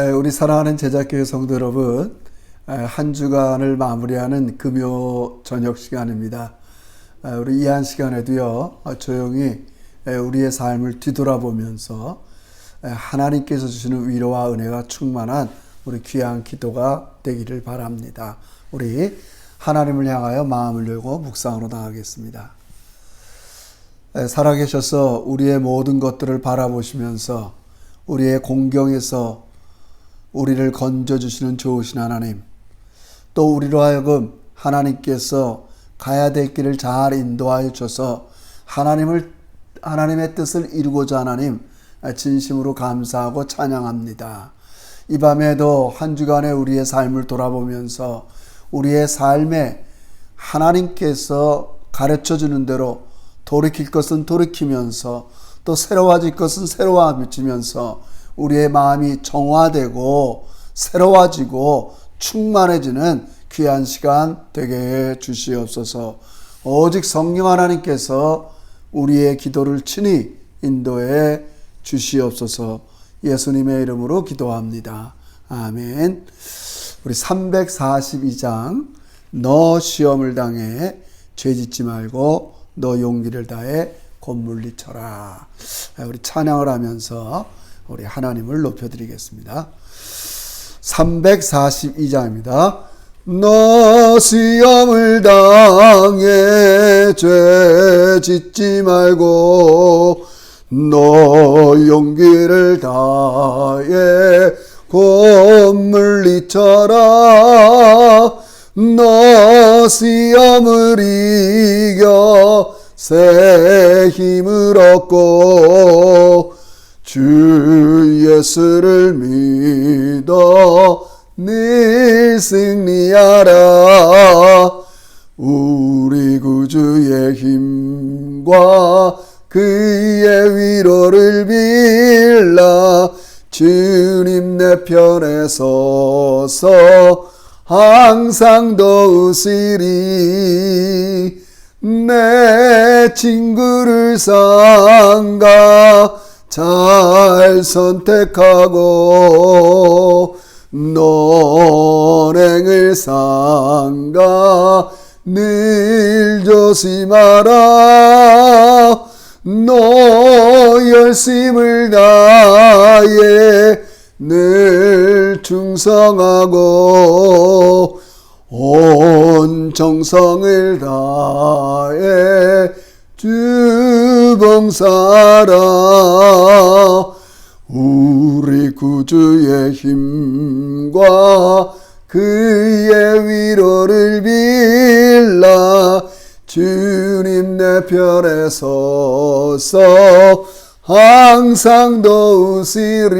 우리 사랑하는 제자교회 성도 여러분, 한 주간을 마무리하는 금요 저녁 시간입니다. 우리 이 한 시간에도요, 조용히 우리의 삶을 뒤돌아보면서 하나님께서 주시는 위로와 은혜가 충만한 우리 귀한 기도가 되기를 바랍니다. 우리 하나님을 향하여 마음을 열고 묵상으로 나가겠습니다. 살아계셔서 우리의 모든 것들을 바라보시면서 우리의 공경에서 우리를 건져주시는 좋으신 하나님, 또 우리로 하여금 하나님께서 가야 될 길을 잘 인도하여 주셔서 하나님의 뜻을 이루고자 하나님 진심으로 감사하고 찬양합니다. 이 밤에도 한 주간의 우리의 삶을 돌아보면서 우리의 삶에 하나님께서 가르쳐주는 대로 돌이킬 것은 돌이키면서 또 새로워질 것은 새로워지면서 우리의 마음이 정화되고 새로워지고 충만해지는 귀한 시간 되게 해 주시옵소서. 오직 성령 하나님께서 우리의 기도를 친히 인도해 주시옵소서. 예수님의 이름으로 기도합니다. 아멘. 우리 342장 너 시험을 당해 죄짓지 말고 너 용기를 다해 곧 물리쳐라. 우리 찬양을 하면서 우리 하나님을 높여드리겠습니다. 342장입니다. 너 시험을 당해 죄 짓지 말고 너 용기를 다해 곧 물리쳐라. 너 시험을 이겨 새 힘을 얻고 주 예수를 믿어 늘 승리하라. 우리 구주의 힘과 그의 위로를 빌라. 주님 내 편에 서서 항상 더 웃으리. 내 친구를 삼가 잘 선택하고 논행을 삼가 늘 조심하라. 너 열심을 다해 늘 충성하고 온 정성을 다해 주 봉사하라. 우리 구주의 힘과 그의 위로를 빌라. 주님 내 편에 서서 항상 더 웃으리.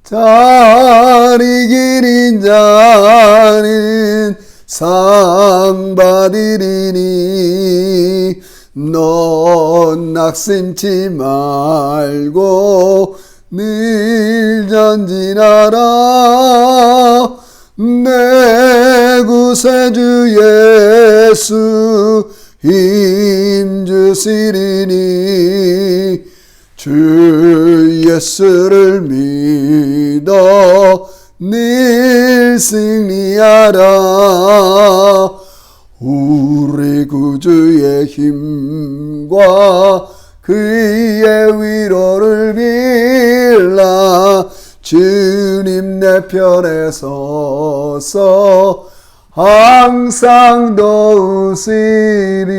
잘 이기는 자는 상 받으리니. 넌 낙심치 말고 늘 전진하라. 내 구세주 예수 힘주시리니. 주 예수를 믿어 늘 승리하라. 우리 구주의 힘과 그의 위로를 빌라. 주님 내 편에 서서 항상 더 웃으리.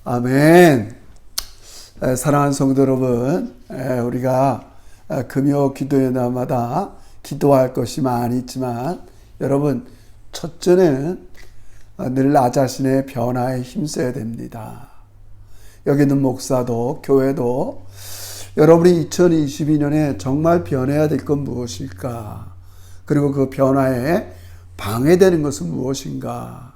아멘. 사랑하는 성도 여러분, 우리가 금요 기도회 날마다 기도할 것이 많이 있지만 여러분, 첫째는 늘 나 자신의 변화에 힘써야 됩니다. 여기 있는 목사도 교회도 여러분이 2022년에 정말 변해야 될 건 무엇일까? 그리고 그 변화에 방해되는 것은 무엇인가?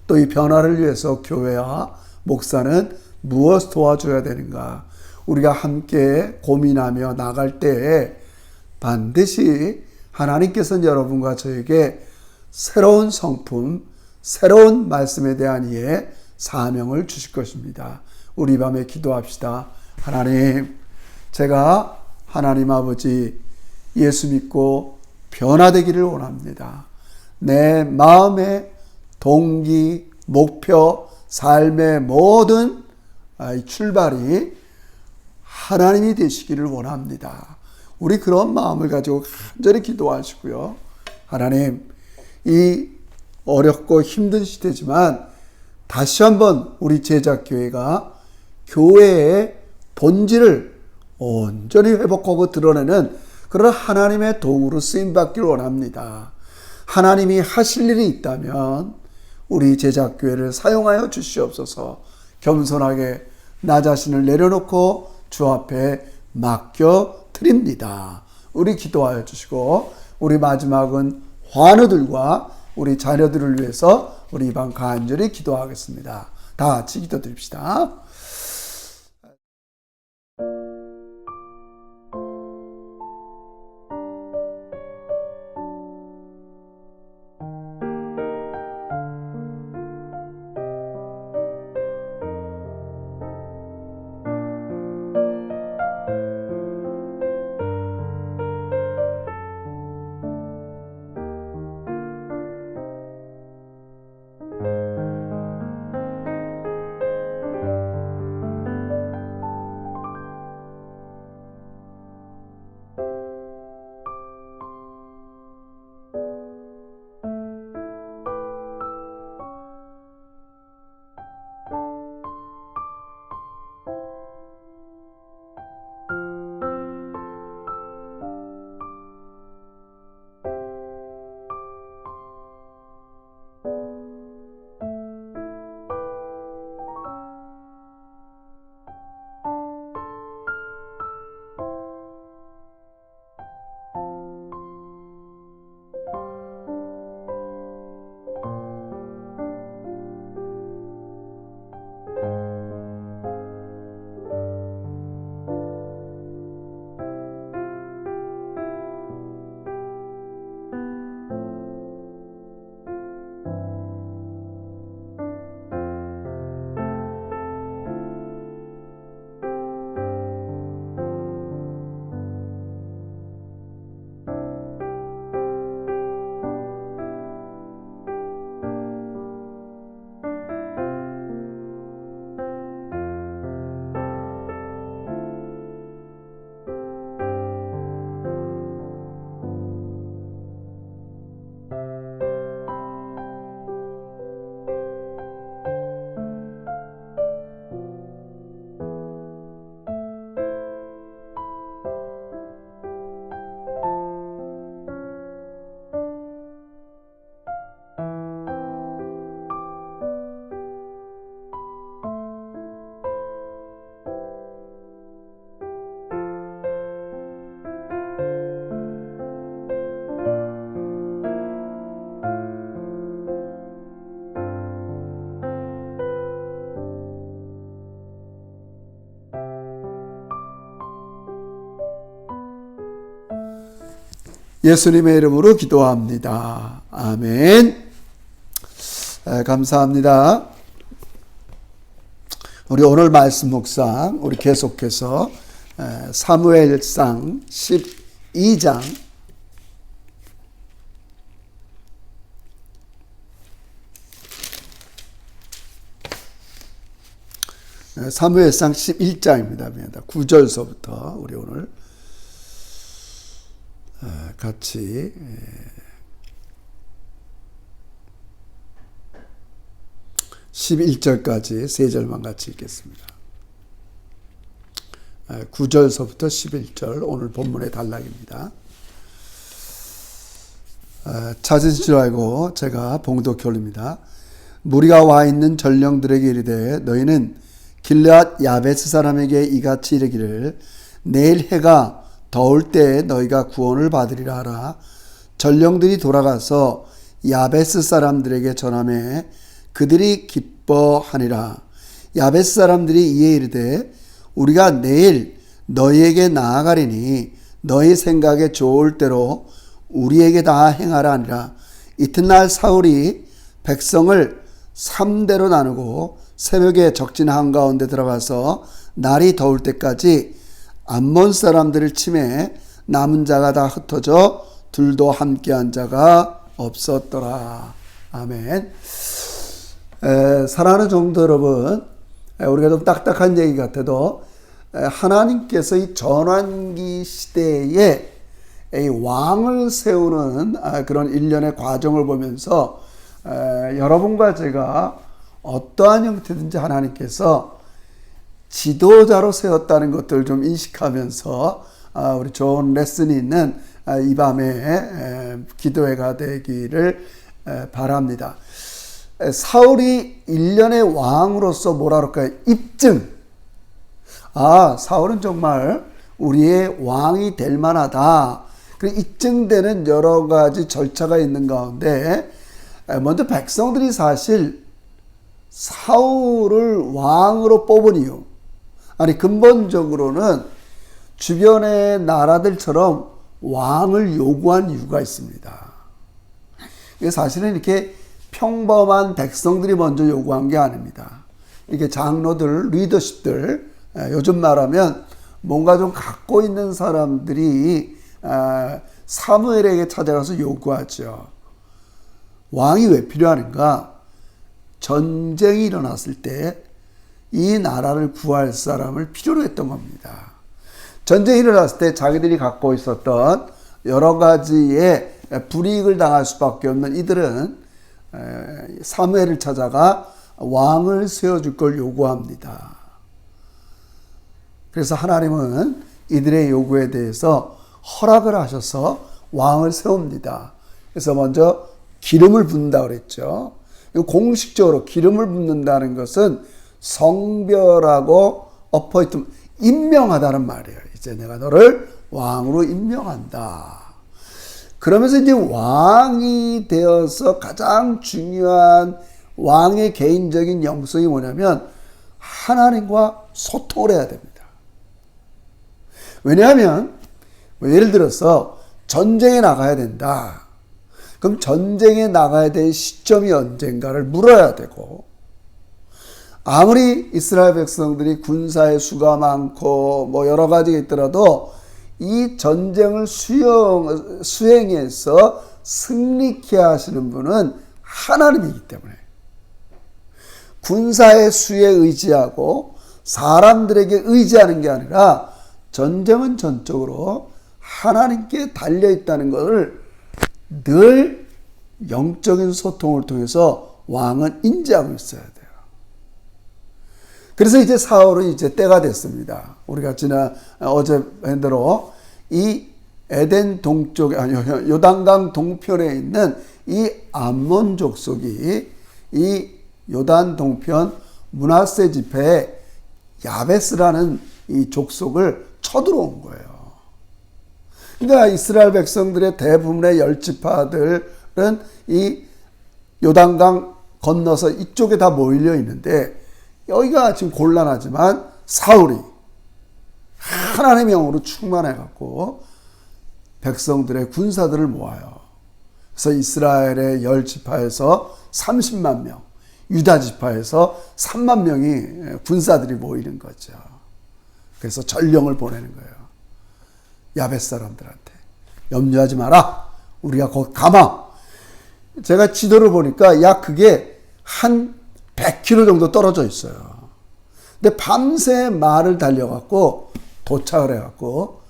또 이 변화를 위해서 교회와 목사는 무엇을 도와줘야 되는가? 우리가 함께 고민하며 나갈 때에 반드시 하나님께서는 여러분과 저에게 새로운 성품, 새로운 말씀에 대한 사명을 주실 것입니다. 우리 밤에 기도합시다. 하나님, 제가 하나님 아버지 예수 믿고 변화되기를 원합니다. 내 마음의 동기, 목표, 삶의 모든 출발이 하나님이 되시기를 원합니다. 우리 그런 마음을 가지고 간절히 기도하시고요. 하나님, 이 어렵고 힘든 시대지만 다시 한번 우리 제자교회가 교회의 본질을 온전히 회복하고 드러내는 그런 하나님의 도구로 쓰임받기를 원합니다. 하나님이 하실 일이 있다면 우리 제자교회를 사용하여 주시옵소서. 겸손하게 나 자신을 내려놓고 주 앞에 맡겨 드립니다. 우리 기도하여 주시고, 우리 마지막은 환우들과 우리 자녀들을 위해서 우리 이방 간절히 기도하겠습니다. 다 같이 기도드립시다. 예수님의 이름으로 기도합니다. 아멘. 감사합니다. 우리 오늘 말씀 묵상, 우리 계속해서 사무엘상 12장 사무엘상 11장입니다. 9절서부터 우리 오늘 같이 11절까지 세 절만 같이 읽겠습니다. 9절서부터 11절 오늘 본문의 단락입니다. 찾으실 줄 알고 제가 봉독해 올립니다. 무리가 와 있는 전령들에게 이르되 너희는 길르앗 야베스 사람에게 이같이 이르기를 내일 해가 더울 때에 너희가 구원을 받으리라 하라. 전령들이 돌아가서 야베스 사람들에게 전하매 그들이 기뻐하니라. 야베스 사람들이 이에 이르되 우리가 내일 너희에게 나아가리니 너희 생각에 좋을 대로 우리에게 다 행하라 하니라. 이튿날 사울이 백성을 3대로 나누고 새벽에 적진 한가운데 들어가서 날이 더울 때까지 암몬 사람들을 치매 남은 자가 다 흩어져 둘도 함께한 자가 없었더라. 아멘. 사랑하는 성도 여러분, 우리가 좀 딱딱한 얘기 같아도 하나님께서 이 전환기 시대에 이 왕을 세우는 그런 일련의 과정을 보면서 여러분과 제가 어떠한 형태든지 하나님께서 지도자로 세웠다는 것들을 좀 인식하면서 우리 좋은 레슨이 있는 이 밤에 기도회가 되기를 바랍니다. 사울이 일련의 왕으로서 뭐라 그럴까요? 입증. 사울은 정말 우리의 왕이 될 만하다. 그리고 입증되는 여러 가지 절차가 있는 가운데 먼저 백성들이 사실 사울을 왕으로 뽑은 이유, 근본적으로는 주변의 나라들처럼 왕을 요구한 이유가 있습니다. 이게 사실은 이렇게 평범한 백성들이 먼저 요구한 게 아닙니다. 이게 장로들, 리더십들, 요즘 말하면 뭔가 좀 갖고 있는 사람들이 사무엘에게 찾아가서 요구하죠. 왕이 왜 필요한가? 전쟁이 일어났을 때 이 나라를 구할 사람을 필요로 했던 겁니다. 전쟁이 일어났을 때 자기들이 갖고 있었던 여러 가지의 불이익을 당할 수밖에 없는 이들은 사무엘을 찾아가 왕을 세워줄 걸 요구합니다. 그래서 하나님은 이들의 요구에 대해서 허락을 하셔서 왕을 세웁니다. 그래서 먼저 기름을 붓는다 그랬죠. 공식적으로 기름을 붓는다는 것은 성별하고 임명하다는 말이에요. 이제 내가 너를 왕으로 임명한다. 그러면서 이제 왕이 되어서 가장 중요한 왕의 개인적인 영성이 뭐냐면 하나님과 소통을 해야 됩니다. 왜냐하면 예를 들어서 전쟁에 나가야 된다. 그럼 전쟁에 나가야 될 시점이 언젠가를 물어야 되고, 아무리 이스라엘 백성들이 군사의 수가 많고 여러 가지가 있더라도 이 전쟁을 수행해서 승리케 하시는 분은 하나님이기 때문에 군사의 수에 의지하고 사람들에게 의지하는 게 아니라 전쟁은 전적으로 하나님께 달려있다는 것을 늘 영적인 소통을 통해서 왕은 인지하고 있어야 돼요. 그래서 이제 사울은 이제 때가 됐습니다. 우리가 어제 뵌 대로 이 에덴 동쪽에, 요단강 동편에 있는 이 암몬 족속이 이 요단 동편 므낫세 지파의 야베스라는 이 족속을 쳐들어온 거예요. 그러니까 이스라엘 백성들의 대부분의 10지파들은 이 요단강 건너서 이쪽에 다 모일려 있는데, 여기가 지금 곤란하지만 사울이 하나님의 영으로 충만해갖고 백성들의 군사들을 모아요. 그래서 이스라엘의 10지파에서 30만 명, 유다 지파에서 3만 명이 군사들이 모이는 거죠. 그래서 전령을 보내는 거예요. 야벳 사람들한테. 염려하지 마라. 우리가 곧 가마. 제가 지도를 보니까 약 그게 한 100km 정도 떨어져 있어요. 근데 밤새 말을 달려갖고 도착을 해갖고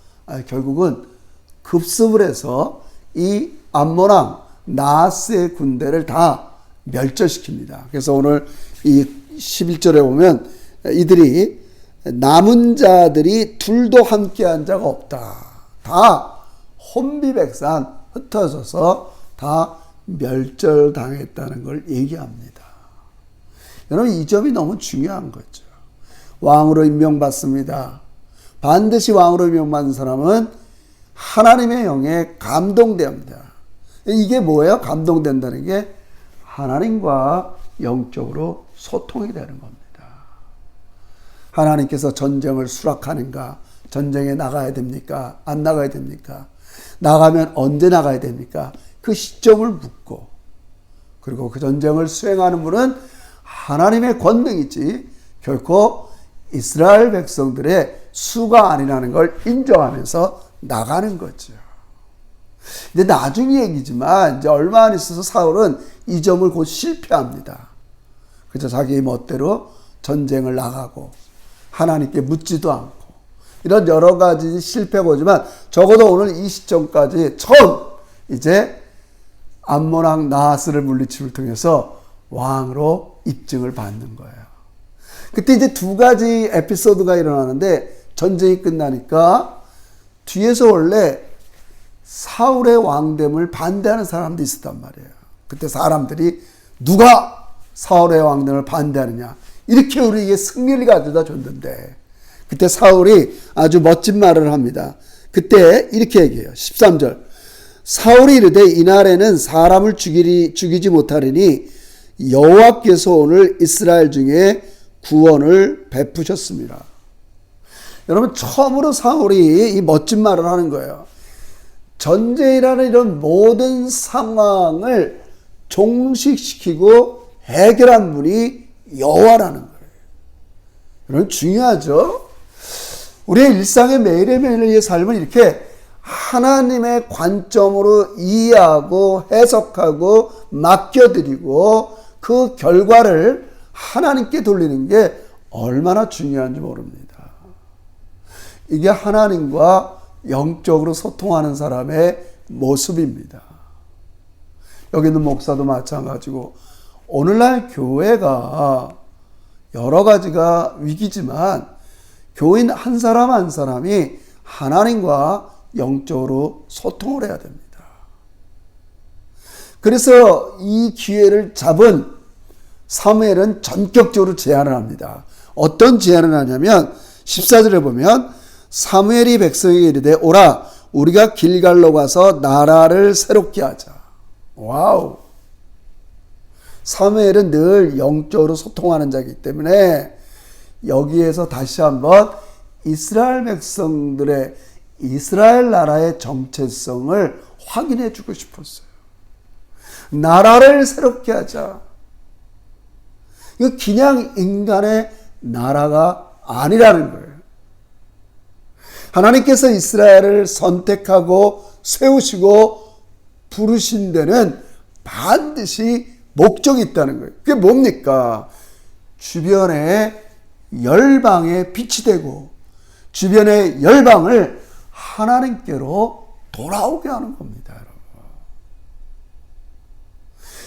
결국은 급습을 해서 이 암몬왕 나하스의 군대를 다 멸절시킵니다. 그래서 오늘 이 11절에 보면 이들이 남은 자들이 둘도 함께한 자가 없다. 다 혼비백산 흩어져서 다 멸절당했다는 걸 얘기합니다. 여러분, 이 점이 너무 중요한 거죠. 왕으로 임명받습니다. 반드시 왕으로 임명받은 사람은 하나님의 영에 감동됩니다. 이게 뭐예요? 감동된다는 게 하나님과 영적으로 소통이 되는 겁니다. 하나님께서 전쟁을 수락하는가? 전쟁에 나가야 됩니까? 안 나가야 됩니까? 나가면 언제 나가야 됩니까? 그 시점을 묻고, 그리고 그 전쟁을 수행하는 분은 하나님의 권능이지 결코 이스라엘 백성들의 수가 아니라는 걸 인정하면서 나가는 거죠. 근데 나중 얘기지만 이제 얼마 안 있어서 사울은 이 점을 곧 실패합니다. 그저 자기 멋대로 전쟁을 나가고 하나님께 묻지도 않고 이런 여러 가지 실패가 오지만 적어도 오늘 이 시점까지 처음 이제 암몬 왕 나하스를 물리침을 통해서 왕으로 입증을 받는 거예요. 그때 이제 두 가지 에피소드가 일어나는데 전쟁이 끝나니까 뒤에서 원래 사울의 왕됨을 반대하는 사람도 있었단 말이에요. 그때 사람들이 누가 사울의 왕됨을 반대하느냐, 이렇게 우리에게 승리를 가져다 줬는데 그때 사울이 아주 멋진 말을 합니다. 그때 이렇게 얘기해요. 13절 사울이 이르되 이날에는 사람을 죽이지 못하리니 여호와께서 오늘 이스라엘 중에 구원을 베푸셨습니다. 여러분, 처음으로 사울이 이 멋진 말을 하는 거예요. 전쟁이라는 이런 모든 상황을 종식시키고 해결한 분이 여호와라는 거예요. 여러분, 중요하죠? 우리의 일상의 매일의 삶을 이렇게 하나님의 관점으로 이해하고 해석하고 맡겨드리고 그 결과를 하나님께 돌리는 게 얼마나 중요한지 모릅니다. 이게 하나님과 영적으로 소통하는 사람의 모습입니다. 여기 있는 목사도 마찬가지고 오늘날 교회가 여러 가지가 위기지만 교인 한 사람 한 사람이 하나님과 영적으로 소통을 해야 됩니다. 그래서 이 기회를 잡은 사무엘은 전격적으로 제안을 합니다. 어떤 제안을 하냐면 14절에 보면 사무엘이 백성에게 이르되 오라 우리가 길갈로 가서 나라를 새롭게 하자. 와우. 사무엘은 늘 영적으로 소통하는 자이기 때문에 여기에서 다시 한번 이스라엘 백성들의 이스라엘 나라의 정체성을 확인해 주고 싶었어요. 나라를 새롭게 하자. 이거 그냥 인간의 나라가 아니라는 거예요. 하나님께서 이스라엘을 선택하고 세우시고 부르신 데는 반드시 목적이 있다는 거예요. 그게 뭡니까? 주변에 열방에 빛이 되고 주변의 열방을 하나님께로 돌아오게 하는 겁니다. 여러분.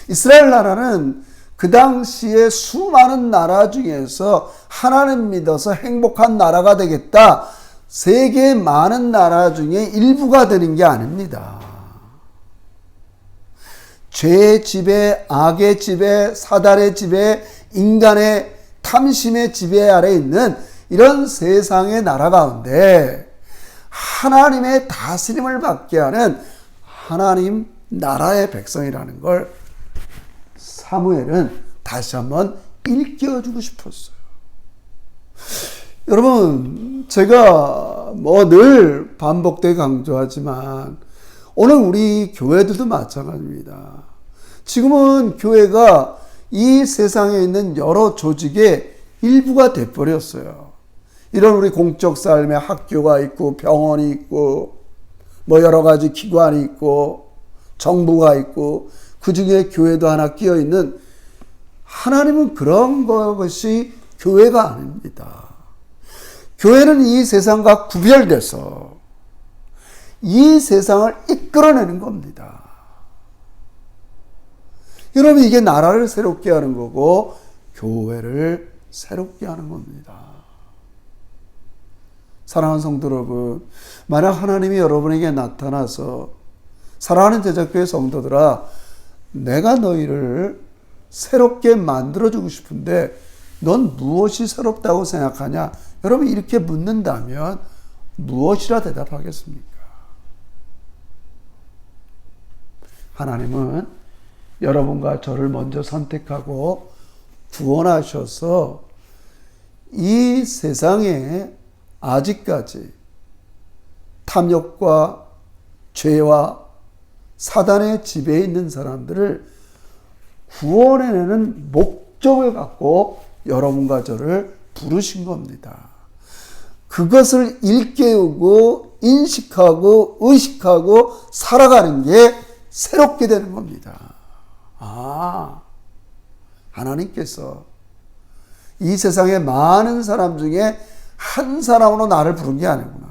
이스라엘 나라는 그 당시에 수많은 나라 중에서 하나님 믿어서 행복한 나라가 되겠다, 세계 많은 나라 중에 일부가 되는 게 아닙니다. 죄의 지배, 악의 지배, 사단의 지배, 인간의 탐심의 지배 아래 있는 이런 세상의 나라 가운데 하나님의 다스림을 받게 하는 하나님 나라의 백성이라는 걸 사무엘은 다시 한번 일깨워주고 싶었어요. 여러분, 제가 늘 반복되게 강조하지만 오늘 우리 교회들도 마찬가지입니다. 지금은 교회가 이 세상에 있는 여러 조직의 일부가 돼버렸어요. 이런 우리 공적 삶에 학교가 있고 병원이 있고 여러 가지 기관이 있고 정부가 있고 그 중에 교회도 하나 끼어 있는, 하나님은 그런 것이 교회가 아닙니다. 교회는 이 세상과 구별돼서 이 세상을 이끌어내는 겁니다. 여러분, 이게 나라를 새롭게 하는 거고 교회를 새롭게 하는 겁니다. 사랑하는 성도 여러분, 만약 하나님이 여러분에게 나타나서 사랑하는 제자교회 성도들아, 내가 너희를 새롭게 만들어주고 싶은데 넌 무엇이 새롭다고 생각하냐? 여러분, 이렇게 묻는다면 무엇이라 대답하겠습니까? 하나님은 여러분과 저를 먼저 선택하고 구원하셔서 이 세상에 아직까지 탐욕과 죄와 사단의 지배에 있는 사람들을 구원해내는 목적을 갖고 여러분과 저를 부르신 겁니다. 그것을 일깨우고 인식하고 의식하고 살아가는 게 새롭게 되는 겁니다. 하나님께서 이 세상의 많은 사람 중에 한 사람으로 나를 부른 게 아니구나.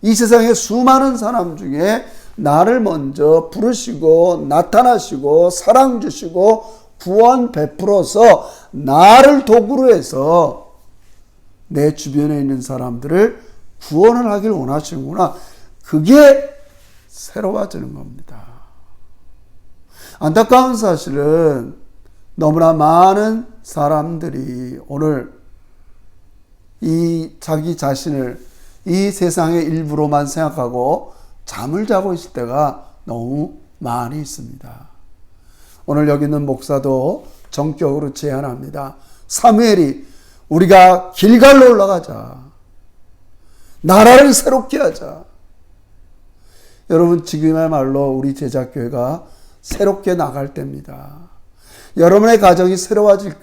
이 세상의 수많은 사람 중에 나를 먼저 부르시고 나타나시고 사랑 주시고 구원 베풀어서 나를 도구로 해서 내 주변에 있는 사람들을 구원을 하길 원하시는구나. 그게 새로워지는 겁니다. 안타까운 사실은 너무나 많은 사람들이 오늘 이 자기 자신을 이 세상의 일부로만 생각하고 잠을 자고 있을 때가 너무 많이 있습니다. 오늘 여기 있는 목사도 정격으로 제안합니다. 사무엘이 우리가 길갈로 올라가자. 나라를 새롭게 하자. 여러분, 지금이야말로 우리 제자교회가 새롭게 나갈 때입니다. 여러분의 가정이 새로워질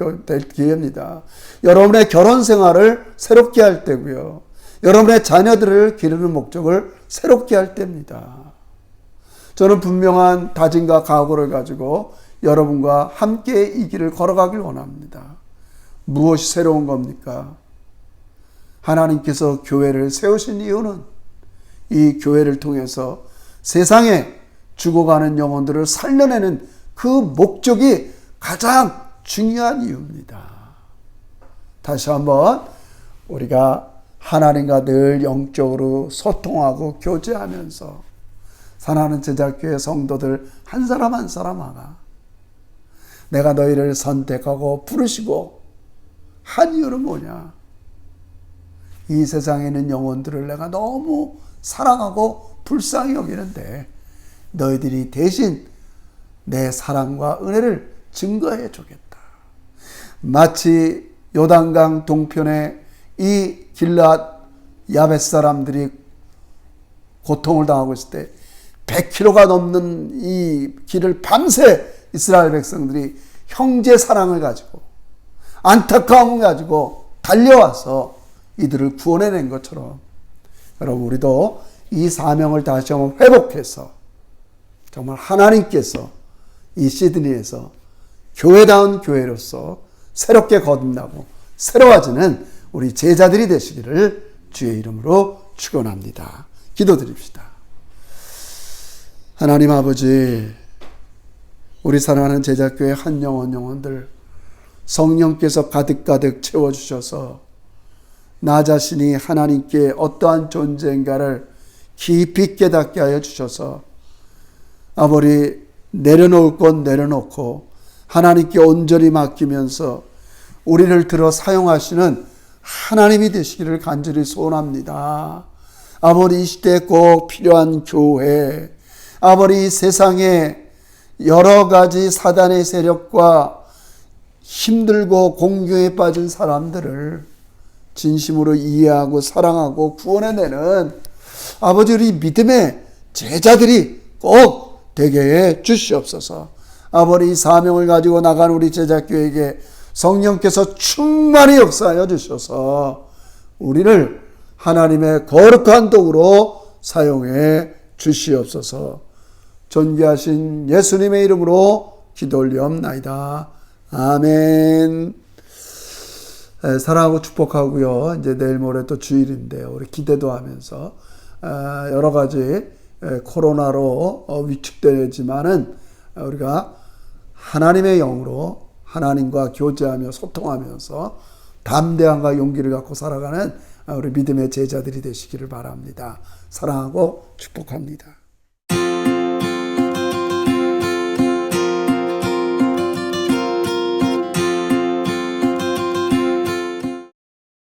기회입니다. 여러분의 결혼 생활을 새롭게 할 때고요. 여러분의 자녀들을 기르는 목적을 새롭게 할 때입니다. 저는 분명한 다짐과 각오를 가지고 여러분과 함께 이 길을 걸어가길 원합니다. 무엇이 새로운 겁니까? 하나님께서 교회를 세우신 이유는 이 교회를 통해서 세상에 죽어가는 영혼들을 살려내는 그 목적이 가장 중요한 이유입니다. 다시 한번 우리가 하나님과 늘 영적으로 소통하고 교제하면서 사랑하는 제자교회 성도들 한 사람 한 사람 하나 내가 너희를 선택하고 부르시고 한 이유는 뭐냐? 이 세상에 있는 영혼들을 내가 너무 사랑하고 불쌍히 여기는데 너희들이 대신 내 사랑과 은혜를 증거해 주겠다. 마치 요단강 동편에 이 길앗 야벳 사람들이 고통을 당하고 있을 때 100km가 넘는 이 길을 밤새 이스라엘 백성들이 형제 사랑을 가지고 안타까움을 가지고 달려와서 이들을 구원해낸 것처럼 여러분, 우리도 이 사명을 다시 한번 회복해서 정말 하나님께서 이 시드니에서 교회다운 교회로서 새롭게 거듭나고 새로워지는 우리 제자들이 되시기를 주의 이름으로 축원합니다. 기도드립시다. 하나님 아버지, 우리 사랑하는 제자교회 한 영혼들 성령께서 가득가득 채워주셔서 나 자신이 하나님께 어떠한 존재인가를 깊이 깨닫게 하여 주셔서 아버지, 내려놓을 것 내려놓고 하나님께 온전히 맡기면서 우리를 들어 사용하시는 하나님이 되시기를 간절히 소원합니다. 아버지, 이 시대에 꼭 필요한 교회, 아버지, 세상에 여러 가지 사단의 세력과 힘들고 공경에 빠진 사람들을 진심으로 이해하고 사랑하고 구원해내는 아버지, 우리 믿음의 제자들이 꼭 되게 해 주시옵소서. 아버지, 이 사명을 가지고 나간 우리 제자교회에게 성령께서 충만히 역사하여 주셔서 우리를 하나님의 거룩한 도구로 사용해 주시옵소서. 존귀하신 예수님의 이름으로 기도 올리옵나이다. 아멘. 사랑하고 축복하고요. 이제 내일 모레 또 주일인데요. 우리 기대도 하면서 여러 가지 코로나로 위축되지만은 우리가 하나님의 영으로 하나님과 교제하며 소통하면서 담대함과 용기를 갖고 살아가는 우리 믿음의 제자들이 되시기를 바랍니다. 사랑하고 축복합니다.